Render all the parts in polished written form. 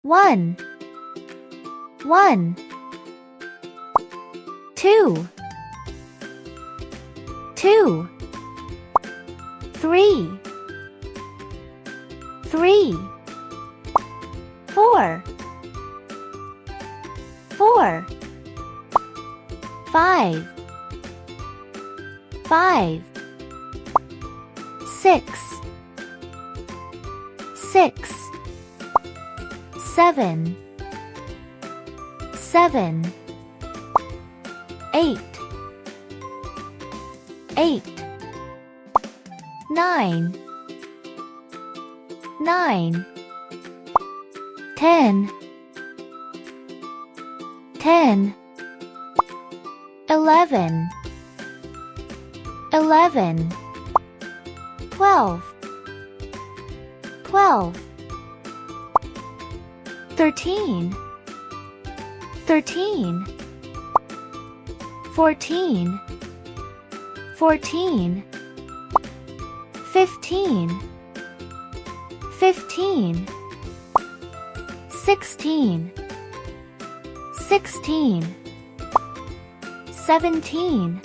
1 1 2 2 3 3 4 4 5 5 6 6 7 7 8 8 9 9 10 10 11 11 12 12 13 13 14 14 15 15 16 16 17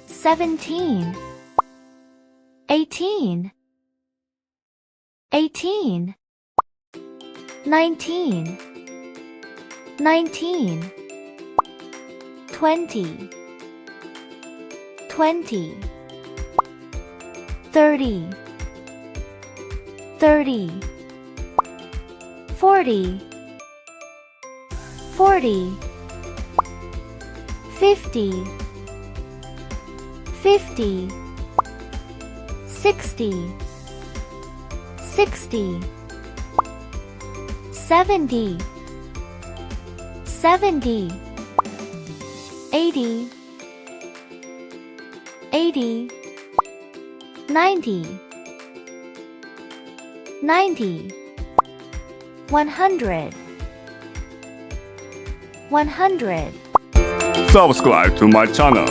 17 18 18 19 19 20 20 30 30 40 40 50 50 60 60 70 70 80 80 90 90 100 100 Subscribe to my channel.